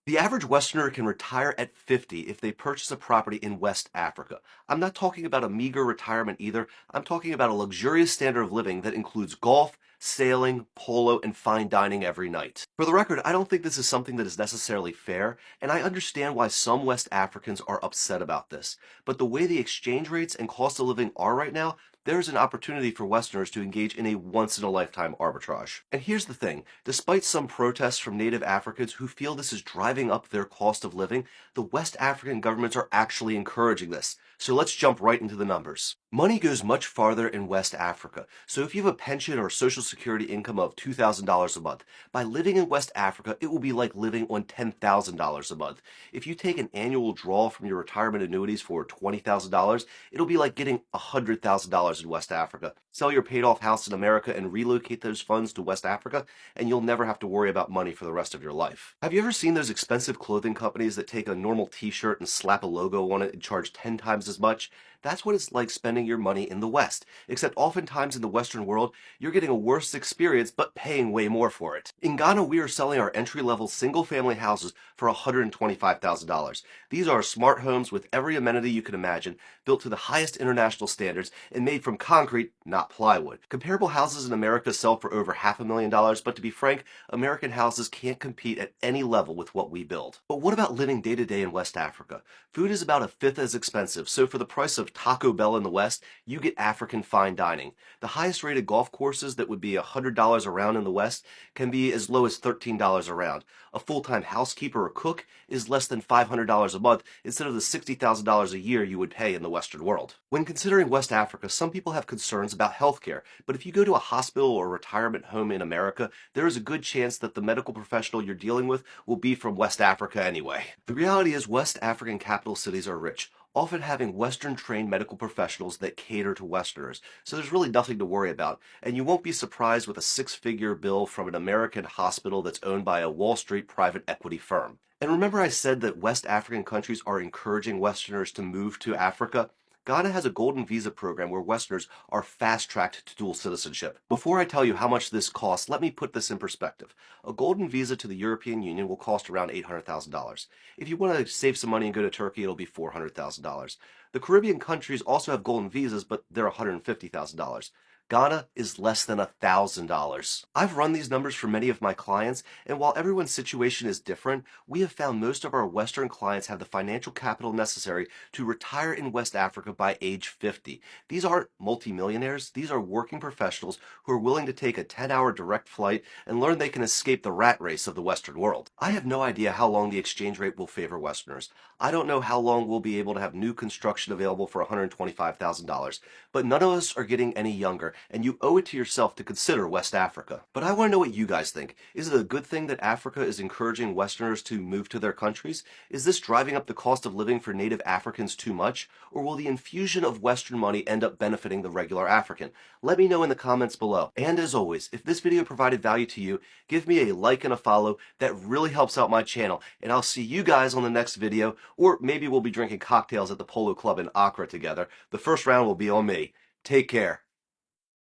The average Westerner can retire at 50 if they purchase a property in West Africa. I'm not talking about a meager retirement either. I'm talking about a luxurious standard of living that includes golf, sailing, polo, and fine dining every night. For the record, I don't think this is something that is necessarily fair, and I understand why some West Africans are upset about this. But the way the exchange rates and cost of living are right now, there's an opportunity for Westerners to engage in a once-in-a-lifetime arbitrage. And here's the thing, despite some protests from native Africans who feel this is driving up their cost of living, the West African governments are actually encouraging this. So let's jump right into the numbers. Money goes much farther in West Africa, so if you have a pension or social security income of $2,000 a month, by living in West Africa, it will be like living on $10,000 a month. If you take an annual draw from your retirement annuities for $20,000, it'll be like getting $100,000 in West Africa. Sell your paid-off house in America and relocate those funds to West Africa, and you'll never have to worry about money for the rest of your life. Have you ever seen those expensive clothing companies that take a normal t-shirt and slap a logo on it and charge 10 times as much? That's what it's like spending your money in the West, except oftentimes in the Western world, you're getting a worse experience but paying way more for it. In Ghana, we are selling our entry-level single-family houses for $125,000. These are smart homes with every amenity you can imagine, built to the highest international standards, and made from concrete, not plywood. Comparable houses in America sell for over $500,000, but to be frank, American houses can't compete at any level with what we build. But what about living day to day in West Africa? Food is about a fifth as expensive, so for the price of Taco Bell in the West, you get African fine dining. The highest rated golf courses that would be $100 a round in the West can be as low as $13 a round. A full-time housekeeper or cook is less than $500 a month instead of the $60,000 a year you would pay in the Western world. When considering West Africa, some people have concerns about healthcare, but if you go to a hospital or retirement home in America, there is a good chance that the medical professional you're dealing with will be from West Africa anyway. The reality is West African capital cities are rich, often having Western-trained medical professionals that cater to Westerners, so there's really nothing to worry about, and you won't be surprised with a six-figure bill from an American hospital that's owned by a Wall Street private equity firm. And remember I said that West African countries are encouraging Westerners to move to Africa? Ghana has a golden visa program where Westerners are fast-tracked to dual citizenship. Before I tell you how much this costs, let me put this in perspective. A golden visa to the European Union will cost around $800,000. If you want to save some money and go to Turkey, it'll be $400,000. The Caribbean countries also have golden visas, but they're $150,000. Ghana is less than $1,000. I've run these numbers for many of my clients, and while everyone's situation is different, we have found most of our Western clients have the financial capital necessary to retire in West Africa by age 50. These aren't multimillionaires, these are working professionals who are willing to take a 10-hour direct flight and learn they can escape the rat race of the Western world. I have no idea how long the exchange rate will favor Westerners. I don't know how long we'll be able to have new construction available for $125,000, but none of us are getting any younger, and you owe it to yourself to consider West Africa. But I want to know what you guys think. Is it a good thing that Africa is encouraging Westerners to move to their countries? Is this driving up the cost of living for native Africans too much? Or will the infusion of Western money end up benefiting the regular African? Let me know in the comments below. And as always, if this video provided value to you, give me a like and a follow. That really helps out my channel. And I'll see you guys on the next video, or maybe we'll be drinking cocktails at the Polo Club in Accra together. The first round will be on me. Take care.